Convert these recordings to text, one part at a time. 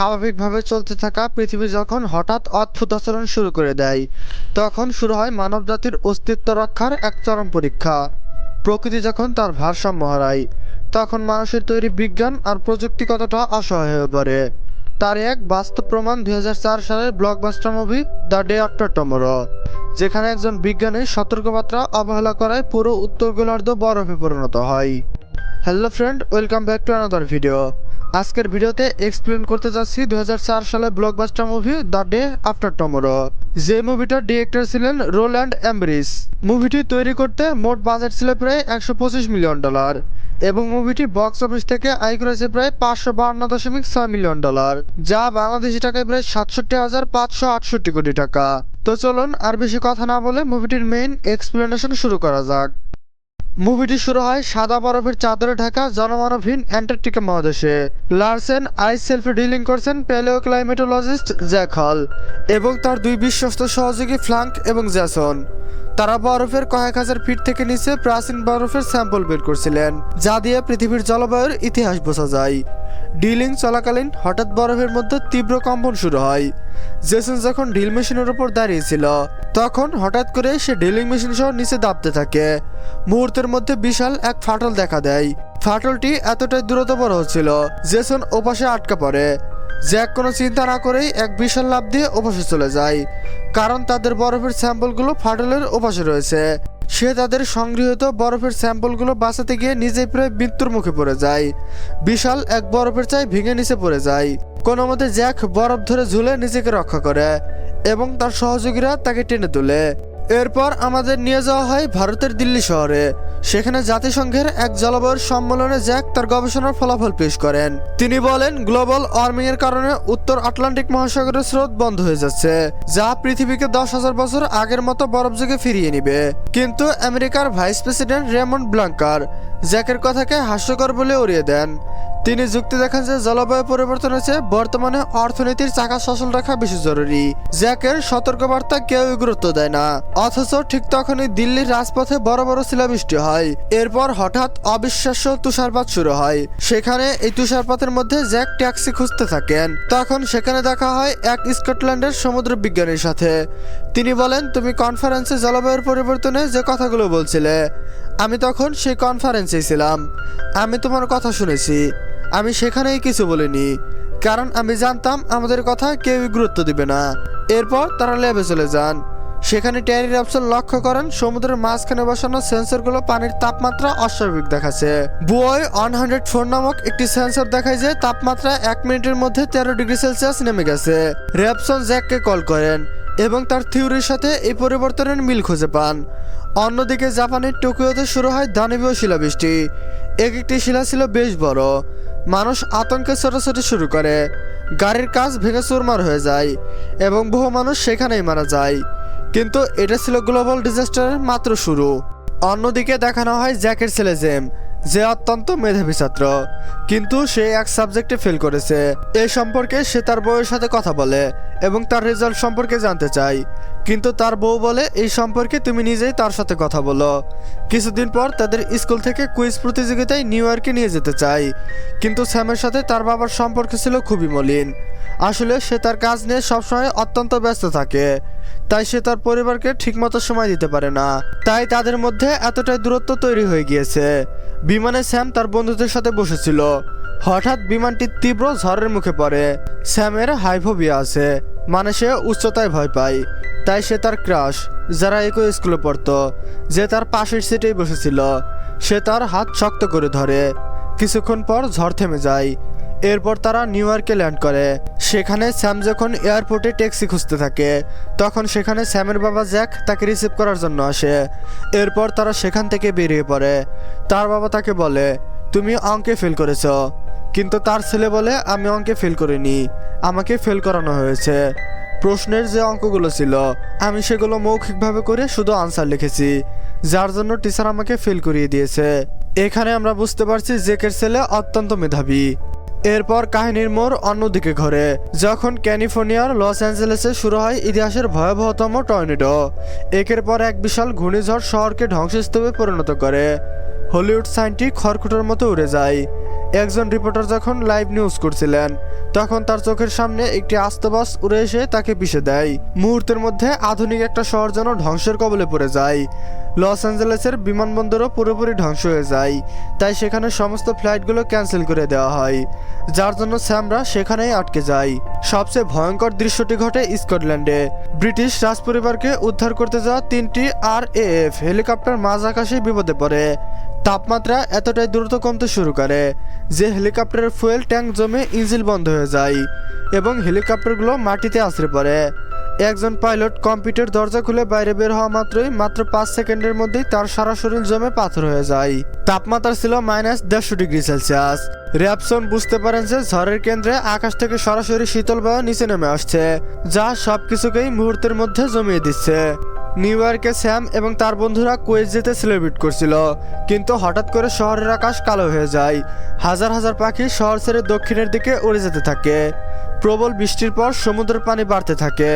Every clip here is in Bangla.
স্বাভাবিকভাবে চলতে থাকা পৃথিবী যখন হঠাৎ অদ্ভুত আচরণ শুরু করে দেয়, তখন শুরু হয় মানবজাতির অস্তিত্ব রক্ষার এক চরম পরীক্ষা। প্রকৃতি যখন তার ভারসাম্য হারায়, তখন মানুষের তৈরি বিজ্ঞান আর প্রযুক্তি কতটা অসহায় হয়ে পড়ে, তার এক বাস্তব প্রমাণ 2004 সালের blockbuster movie the day after tomorrow, যেখানে একজন বিজ্ঞানীর সতর্কবার্তা অবহেলা করায় পুরো উত্তর গোলার্ধ বরফে পরিণত হয়। Hello friend, welcome back to another video. আজকের ভিডিওতে এক্সপ্লেন করতে যাচ্ছি 2004 সালে blockbuster movie the day after tomorrow, যে মুভিটার ডিরেক্টর ছিলেন রোল্যান্ড এমব্রিজ। মুভিটি তৈরি করতে মোট বাজেট ছিল প্রায় $125 মিলিয়ন, এবং মুভিটি বক্স অফিস থেকে আয় করেছে প্রায় $552.6 মিলিয়ন, যা বাংলাদেশি টাকায় প্রায় 67,568 কোটি টাকা। তো চলুন আর বেশি কথা না বলে মুভিটির মেইন এক্সপ্লেনেশন শুরু করা যাক। মুভিটি শুরু হয় সাদা বরফের চাদরে ঢাকা জনমানবহীন অ্যান্টার্কটিকা মহাদেশে। লার্সেন আইস সেলফি ডিলিং করছেন প্যালিওক্লাইমেটোলজিস্ট জ্যাক হল এবং তার দুই বিশ্বস্ত সহযোগী ফ্লাঙ্ক এবং জ্যাসন। তারা বরফের কয়েক হাজার ফিট থেকে নিচে প্রাচীন বরফের স্যাম্পল বের করছিলেন, যা দিয়ে পৃথিবীর জলবায়ুর ইতিহাস বোঝা যায়। ডিলিং চলাকালীন হঠাৎ বরফের মধ্যে তীব্র কম্পন শুরু হয়। জেসন যখন ড্রিল মেশিনের উপর দাঁড়িয়েছিল, তখন হঠাৎ করে সে ড্রিলিং মেশিন সহ নিচে দাবতে থাকে। মুহূর্তের মধ্যে বিশাল এক ফাটল দেখা দেয়। ফাটলটি এতটাই দ্রুত বড় হচ্ছিল, জেসন ওপাশে আটকা পড়ে। জ্যাক কোনো চিন্তা না করেই এক বিশাল লাফ দিয়ে ওপাশে চলে যায়, কারণ তাদের বরফের স্যাম্পলগুলো ফাটলের ওপাশে রয়েছে। সে তাদের সংগৃহীত বরফের স্যাম্পলগুলো বাঁচাতে গিয়ে নিজেই প্রায় মৃত্যুর মুখে পড়ে যায়। বিশাল এক বরফের চাই ভেঙে নিচে পড়ে যায়। কোনো মতে জ্যাক বরফ ধরে ঝুলে নিজেকে রক্ষা করে এবং তার সহযোগীরা তাকে টেনে তোলে। এরপর আমাদের নিয়ে যাওয়া হয় ভারতের দিল্লি শহরে। সেখানে জাতিসংঘের এক জলবায়ুর সম্মেলনে জ্যাক তার গবেষণার ফলাফল পেশ করেন। তিনি বলেন, গ্লোবাল ওয়ার্মিং এর কারণে উত্তর আটলান্টিক মহাসাগরের স্রোত বন্ধ হয়ে যাচ্ছে, যা পৃথিবীকে 10,000 বছর আগের মতো বরফ যুগে ফিরিয়ে নিবে। কিন্তু আমেরিকার ভাইস প্রেসিডেন্ট রেমন্ড ব্লাঙ্কার জ্যাকের কথাকে হাস্যকর বলে উড়িয়ে দেন। তিনি যুক্তি দেখান যে জলবায়ু পরিবর্তনের চেয়ে বর্তমানে অর্থনীতির চাকা সচল রাখা বেশি জরুরি। জ্যাকের সতর্কবার্তা কেউই গুরুত্ব দেয় না, অথচ ঠিক তখনই দিল্লির রাজপথে বড় বড় শিলাবৃষ্টি হয়। এরপর হঠাৎ অবিশ্বাস্য তুষারপাত শুরু হয়। সেখানে এই তুষারপাতের মধ্যে জ্যাক ট্যাক্সি খুঁজতে থাকেন। তখন সেখানে দেখা হয় এক স্কটল্যান্ডের সমুদ্র বিজ্ঞানীর সাথে। তিনি বলেন, তুমি কনফারেন্সে জলবায়ুর পরিবর্তনে যে কথাগুলো বলছিলে, আমি তখন সেই কনফারেন্সেই ছিলাম। আমি তোমার কথা শুনেছি। আমি সেখানেই কিছু বলিনি, কারণ আমি জানতাম আমাদের কথা কেউই গুরুত্ব দিবে না। এরপর তারা ল্যাবে চলে যান। সেখানে ট্যারি র্যাপসন লক্ষ্য করেন সমুদ্রের মাঝখানে বসানো সেন্সরগুলো পানির তাপমাত্রা অস্বাভাবিক দেখাচ্ছে। বুয় 104 নামক একটি সেন্সর দেখায় যে তাপমাত্রা 1 মিনিটের মধ্যে 13 ডিগ্রি সেলসিয়াস নেমে গেছে। র্যাপসন জ্যাককে কল করেন এবং তার থিওরির সাথে এই পরিবর্তনের মিল খুঁজে পান। অন্যদিকে জাপানের টোকিওতে শুরু হয় দানবীয় শিলাবৃষ্টি। এক একটি শিলা ছিল বেশ বড়। মানুষ আতঙ্কে ছোটাছুটি শুরু করে। গাড়ির কাজ ভেঙে চুরমার হয়ে যায় এবং বহু মানুষ সেখানেই মারা যায়। কিন্তু এটা ছিল গ্লোবাল ডিজাস্টারের মাত্র শুরু। অন্যদিকে দেখানো হয় জ্যাকের ছেলে জেম, যে অত্যন্ত মেধাবী ছাত্র, কিন্তু সে এক সাবজেক্টে ফেল করেছে। এই সম্পর্কে সে তার বউয়ের সাথে কথা বলে এবং তার রেজাল্ট সম্পর্কে জানতে চায়। কিন্তু তার বউ বলে, এই সম্পর্কে তুমি নিজেই তার সাথে কথা বলো। কিছুদিন পর তাদের স্কুল থেকে কুইজ প্রতিযোগিতায় নিউ ইয়র্কে নিয়ে যেতে চায়, কিন্তু স্যামের সাথে তার বাবার সম্পর্ক ছিল খুবই মলিন। আসলে সে তার কাজ নিয়ে সবসময় অত্যন্ত ব্যস্ত থাকে, তাই সে তার পরিবারকে ঠিকমতো সময় দিতে পারে না। তাই তাদের মধ্যে এতটাই দূরত্ব তৈরি হয়ে গিয়েছে। বিমানে স্যাম তার বন্ধুদের সাথে বসেছিল। হঠাৎ বিমানটি তীব্র ঝড়ের মুখে পড়ে। স্যামের হাইফোবিয়া আছে, মানে সে উচ্চতায় ভয় পায়। তাই সে তার ক্রাশ, যারা একই স্কুলে পড়তো, যে তার পাশের সিটেই বসেছিল, সে তার হাত শক্ত করে ধরে। কিছুক্ষণ পর ঝড় থেমে যায়। এরপর তারা নিউ ইয়র্কে ল্যান্ড করে। সেখানে স্যাম যখন এয়ারপোর্টে ট্যাক্সি খুঁজতে থাকে, তখন সেখানে স্যামের বাবা জ্যাক তাকে রিসিভ করার জন্য আসে। এরপর তারা সেখান থেকে বেরিয়ে পড়ে। তার বাবা তাকে বলে, তুমি অঙ্কে ফেল করেছ, কিন্তু তার ছেলে বলে, আমি অঙ্কে ফেল করিনি, আমাকে ফেল করানো হয়েছে। প্রশ্নের যে অঙ্কগুলো ছিল, আমি সেগুলো মৌখিকভাবে করে শুধু আনসার লিখেছি, যার জন্য টিচার আমাকে ফেল করিয়ে দিয়েছে। এখানে আমরা বুঝতে পারছি জ্যাকের ছেলে অত্যন্ত মেধাবী। এরপর কাহিনীর মোড় অন্যদিকে ঘোরে, যখন ক্যালিফোর্নিয়ার লস অ্যাঞ্জেলেসে শুরু হয় ইতিহাসের ভয়াবহতম টর্নেডো। একের পর এক বিশাল ঘূর্ণিঝড় শহরকে ধ্বংসস্তূপে পরিণত করে। হলিউড সাইনটি খড়কুটোর মতো উড়ে যায়। একজন রিপোর্টার যখন লাইভ নিউজ করছিলেন তখন তার চোখের সামনে একটি আস্ত বাস উড়ে এসে তাকে পিষে দেয়। মুহূর্তের মধ্যে আধুনিক একটা শহর যেন ধ্বংসের কবলে পড়ে যায়। লস অ্যাঞ্জেলেসের বিমানবন্দরও পুরোপুরি ধ্বংস হয়ে যায়, তাই সেখানে সমস্ত ফ্লাইটগুলো ক্যান্সেল করে দেওয়া হয়, যার জন্য স্যামরা সেখানেই আটকে যায়। সবচেয়ে ভয়ঙ্কর দৃশ্যটি ঘটে স্কটল্যান্ডে। ব্রিটিশ রাজপরিবারকে উদ্ধার করতে যাওয়া 3টি RAF হেলিকপ্টার মাঝ আকাশে বিপদে পড়ে। তাপমাত্রা এতটাই দ্রুত কমতে শুরু করে যে হেলিকপ্টারের ফুয়েল ট্যাঙ্ক জমে ইঞ্জিন বন্ধ হয়ে যায় এবং হেলিকপ্টারগুলো মাটিতে আছড়ে পড়ে। একজন পাইলট কম্পিউটার দরজা খুলে বাইরে বের হওয়া মাত্র 5 সেকেন্ডের মধ্যেই তার সারা শরীর জমে পাথর হয়ে যায়। তাপমাত্রা ছিল -150°C। র্যাপসন বুঝতে পারেন যে ঝড়ের কেন্দ্রে আকাশ থেকে সরাসরি শীতল বায়ু নিচে নেমে আসছে, যা সবকিছুকেই মুহূর্তের মধ্যে জমিয়ে দিচ্ছে। নিউ ইয়র্কে স্যাম এবং তার বন্ধুরা কুইজ যেতে সেলিব্রেট করছিল, কিন্তু হঠাৎ করে শহরের আকাশ কালো হয়ে যায়। হাজার হাজার পাখি শহর ছেড়ে দক্ষিণের দিকে উড়ে যেতে থাকে। প্রবল বৃষ্টির পর সমুদ্রের পানি বাড়তে থাকে।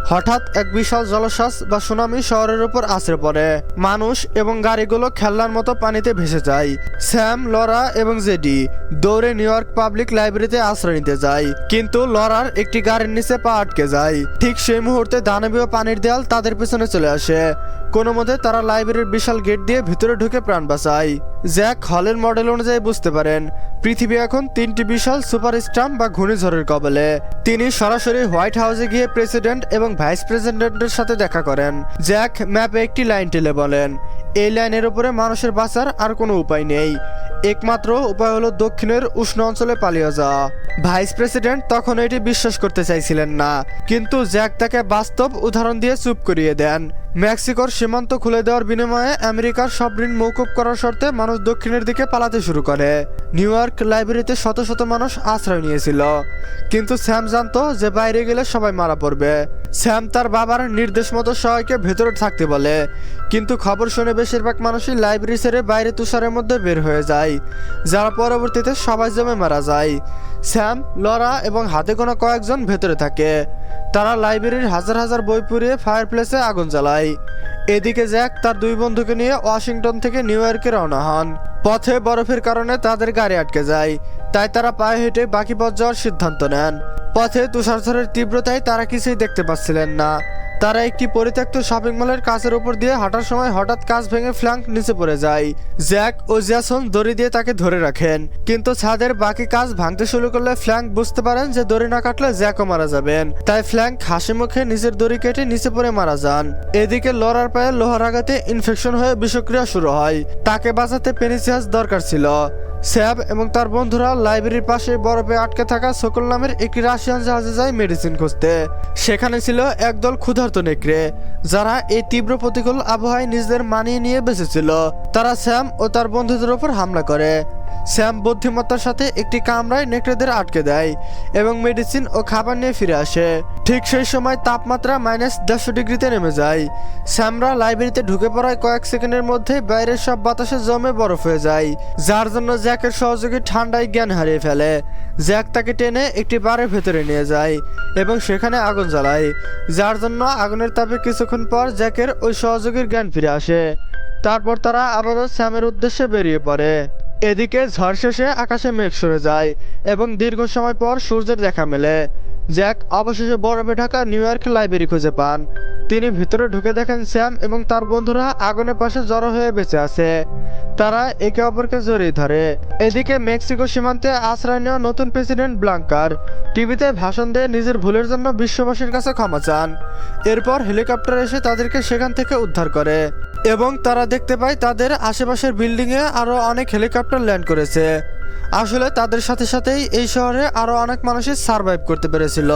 হঠাৎ এক বিশাল জলোচ্ছ্বাস বা সুনামি শহরের উপর আছড়ে পড়ে। মানুষ এবং গাড়িগুলো খেলনার মতো পানিতে ভেসে যায়। স্যাম, লরা এবং জেডি দৌড়ে নিউ ইয়র্ক পাবলিক লাইব্রেরিতে আশ্রয় নিতে যায়, কিন্তু লরার একটি গাড়ির নিচে পা আটকে যায়। ঠিক সেই মুহূর্তে দানবীয় পানির দেয়াল তাদের পিছনে চলে আসে। কোনো মতে তারা লাইব্রেরির বিশাল গেট দিয়ে ভিতরে ঢুকে প্রাণ বাঁচায়। জ্যাক হলের মডেল অনুযায়ী বুঝতে পারেন পৃথিবী এখন 3টি বিশাল সুপার স্টর্ম বা ঘূর্ণিঝড়ের কবলে। তিনি সরাসরি হোয়াইট হাউসে গিয়ে প্রেসিডেন্ট এবং ভাইস প্রেসিডেন্টের সাথে দেখা করেন। জ্যাক ম্যাপে একটি লাইন টেলে বলেন, এই লাইনের উপরে মানুষের বাঁচার আর কোনো উপায় নেই, একমাত্র উপায় হলো দক্ষিণের উষ্ণ অঞ্চলে পালিয়ে যাওয়া। ভাইস প্রেসিডেন্ট তখন এটি বিশ্বাস করতে চাইছিলেন না, কিন্তু জ্যাক তাকে বাস্তব উদাহরণ দিয়ে চুপ করিয়ে দেন। মেক্সিকোর সীমান্ত খুলে দেওয়ার বিনিময়ে আমেরিকার সব ঋণ মৌকুব করার শর্তে মানুষ দক্ষিণের দিকে পালাতে শুরু করে। নিউ ইয়র্ক লাইব্রেরিতে শত শত মানুষ আশ্রয় নিয়েছিল, কিন্তু স্যাম জানতো যে বাইরে গেলে সবাই মারা পড়বে। স্যাম তার বাবার নির্দেশ মতো সবাইকে ভেতরে থাকতে বলে, কিন্তু খবর শুনে বেশিরভাগ মানুষই লাইব্রেরি ছেড়ে বাইরে তুষারের মধ্যে বের হয়ে যায়, যারা পরবর্তীতে সবাই জমে মারা যায়। স্যাম, লরা এবং হাতে গোনা কয়েকজন ভেতরে থাকে। তারা লাইব্রেরির হাজার হাজার বই পুড়িয়ে ফায়ার প্লেসে আগুন জ্বালায়। এদিকে জ্যাক তার 2 বন্ধুকে নিয়ে ওয়াশিংটন থেকে নিউ ইয়র্কে রওনা হন। পথে বরফের কারণে তাদের গাড়ি আটকে যায়, তাই তারা পায়ে হেঁটে বাকি পথ যাওয়ার সিদ্ধান্ত নেন। পথে তুষারঝড়ের তীব্রতায় তারা কিছুই দেখতে পাচ্ছিলেন না। তারা একটি পরিত্যক্ত শপিং মলের কাছের উপর দিয়ে হাঁটার সময় হঠাৎ কাঁচ ভেঙে ফ্ল্যাঙ্ক নিচে পড়ে যায়। জ্যাক ও জ্যাসন দড়ি দিয়ে তাকে ধরে রাখেন, কিন্তু ছাদের বাকি কাঁচ ভাঙতে শুরু করলে ফ্ল্যাঙ্ক বুঝতে পারেন যে দড়ি না কাটলে জ্যাকও মারা যাবেন, তাই ফ্ল্যাঙ্ক হাসি মুখে নিজের দড়ি কেটে নিচে পড়ে মারা যান। এদিকে লরার পায়ে লোহার আঘাতে ইনফেকশন হয়ে বিষক্রিয়া শুরু হয়। তাকে বাঁচাতে পেনিসিয়াস দরকার ছিল। স্যাব এবং তার বন্ধুরা লাইব্রেরির পাশে বরফে আটকে থাকা সোকল নামের একটি রাশিয়ান জাহাজে যায় মেডিসিন খুঁজতে। সেখানে ছিল একদল ক্ষুধার্ত নেকড়ে, যারা এই তীব্র প্রতিকূল আবহাওয়ায় নিজেদের মানিয়ে নিয়ে বেঁচেছিল। তারা স্যাম ও তার বন্ধুদের উপর হামলা করে। স্যাম বুদ্ধিমত্তার সাথে একটি কামরায় নেকড়েদের আটকে দেয় এবং মেডিসিন ও খাবার নিয়ে ফিরে আসে। ঠিক সেই সময় তাপমাত্রা -150°তে নেমে যায়। স্যামরা লাইব্রেরিতে ঢুকে পড়ায় কয়েক সেকেন্ডের মধ্যেই বাইরের সব বাতাসে জমে বরফ হয়ে যায়, যার জন্য জ্যাকের সহযোগী ঠান্ডায় জ্ঞান হারিয়ে ফেলে। জ্যাক তাকে টেনে একটি বারের ভেতরে নিয়ে যায় এবং সেখানে আগুন জ্বালায়, যার জন্য আগুনের তাপে কিছুক্ষণ পর জ্যাকের ওই সহযোগীর জ্ঞান ফিরে আসে। তারপর তারা আবারও স্যামের উদ্দেশ্যে বেরিয়ে পড়ে। এদিকে ঝড় শেষে আকাশে মেঘ সরে যায় এবং দীর্ঘ সময় পর সূর্যের দেখা মেলে। জ্যাক অবশেষে বরফে ঢাকা নিউ ইয়র্ক লাইব্রেরি খুঁজে পান। তিনি ভিতরে ঢুকে দেখেন স্যাম এবং তার বন্ধুরা আগুনের পাশে জড়ো হয়ে বেঁচে আছে। তারা একে অপরকে জড়িয়ে ধরে। এদিকে মেক্সিকো সীমান্তে আশ্রয় নেওয়া নতুন প্রেসিডেন্ট ব্লাঙ্কার টিভিতে ভাষণ দিয়ে নিজের ভুলের জন্য বিশ্ববাসীর কাছে ক্ষমা চান। এরপর হেলিকপ্টার এসে তাদেরকে সেখান থেকে উদ্ধার করে এবং তারা দেখতে পায় তাদের আশেপাশের বিল্ডিংয়ে আরও অনেক হেলিকপ্টার ল্যান্ড করেছে। আসলে তাদের সাথে সাথেই এই শহরে আরও অনেক মানুষই সার্ভাইভ করতে পেরেছিল।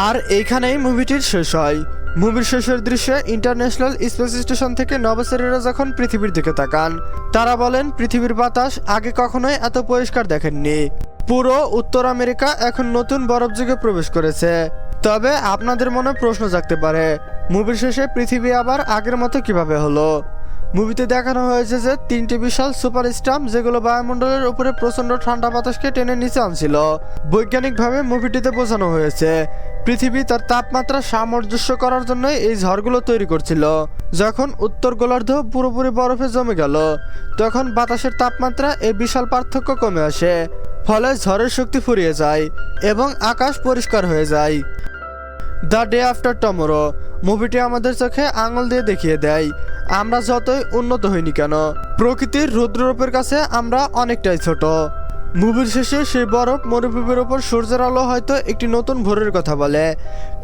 আর এইখানেই মুভিটির শেষ হয়। মুভির শেষের দৃশ্যে ইন্টারন্যাশনাল স্পেস স্টেশন থেকে নভোচারীরা যখন পৃথিবীর দিকে তাকান, তারা বলেন পৃথিবীর বাতাস আগে কখনোই এত পরিষ্কার দেখেননি। পুরো উত্তর আমেরিকা এখন নতুন বরফ যুগে প্রবেশ করেছে। তবে আপনাদের মনে প্রশ্ন জাগতে পারে, মুভির শেষে পৃথিবী আবার আগের মতো কিভাবে হলো? মুভিতে দেখানো হয়েছে যে 3টি বিশাল সুপার স্টার্ম, যেগুলো বায়ুমণ্ডলের উপরে প্রচন্ড ঠান্ডা বাতাসকে টেনে নিচে আনছিল। বৈজ্ঞানিকভাবে মুভিটিতে বোঝানো হয়েছে পৃথিবী তার তাপমাত্রা সামঞ্জস্য করার জন্য এই ঝড়গুলো তৈরি করছিল। যখন উত্তর গোলার্ধ পুরোপুরি বরফে জমে গেল, তখন বাতাসের তাপমাত্রা এই বিশাল পার্থক্য কমে আসে। ফলে ঝড়ের শক্তি ফুরিয়ে যায় এবং আকাশ পরিষ্কার হয়ে যায়। দ্য ডে আফটার টমোরো মুভিটি আমাদের চোখে আঙুল দিয়ে দেখিয়ে দেয় আমরা যতই উন্নত হইনি কেন, প্রকৃতির রুদ্ররূপের কাছে আমরা অনেকটাই ছোট। মুভির শেষে সেই বরফ মরুভূমির ওপর সূর্যের আলো হয়তো একটি নতুন ভোরের কথা বলে,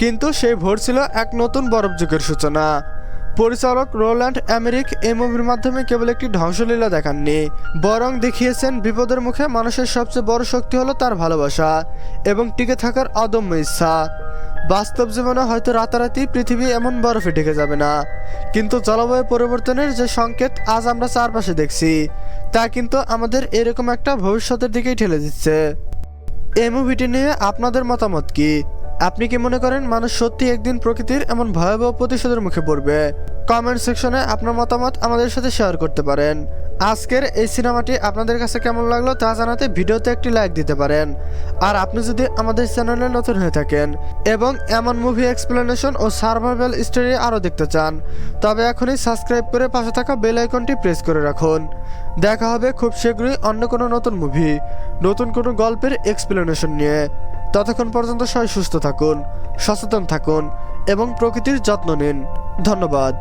কিন্তু সেই ভোর ছিল এক নতুন বরফ যুগের সূচনা। পরিচালক রোল্যান্ড এমেরিক এই মুভির মাধ্যমে কেবল একটি ধ্বংসলীলা দেখাননি, বরং দেখিয়েছেন বিপদের মুখে মানুষের সবচেয়ে বড় শক্তি হলো তার ভালোবাসা এবং টিকে থাকার অদম্য ইচ্ছা। বাস্তব জীবনে হয়তো রাতারাতি পৃথিবী এমন বরফে ঢেকে যাবে না, কিন্তু জলবায়ু পরিবর্তনের যে সংকেত আজ আমরা চারপাশে দেখছি তা কিন্তু আমাদের এরকম একটা ভবিষ্যতের দিকেই ঠেলে দিচ্ছে। এই মুভিটি নিয়ে আপনাদের মতামত কি? আপনি কি মনে করেন মানুষ সত্যি একদিন প্রকৃতির এমন ভয়াবহ প্রতিশোধের মুখে পড়বে? কমেন্ট সেকশনে আপনার মতামত আমাদের সাথে শেয়ার করতে পারেন। আজকের এই সিনেমাটি আপনাদের কাছে কেমন লাগলো তা জানাতে ভিডিওতে একটি লাইক দিতে পারেন। আর আপনি যদি আমাদের চ্যানেলে নতুন হয়ে থাকেন এবং এমন মুভি এক্সপ্লেনেশন ও সার্ভাইভাল স্টোরি আরও দেখতে চান, তবে এখনই সাবস্ক্রাইব করে পাশে থাকা বেল আইকনটি প্রেস করে রাখুন। দেখা হবে খুব শীঘ্রই অন্য কোনো নতুন মুভি, নতুন কোনো গল্পের এক্সপ্লেনেশন নিয়ে। ততক্ষণ পর্যন্ত সবাই সুস্থ থাকুন, সচেতন থাকুন এবং প্রকৃতির যত্ন নিন। ধন্যবাদ।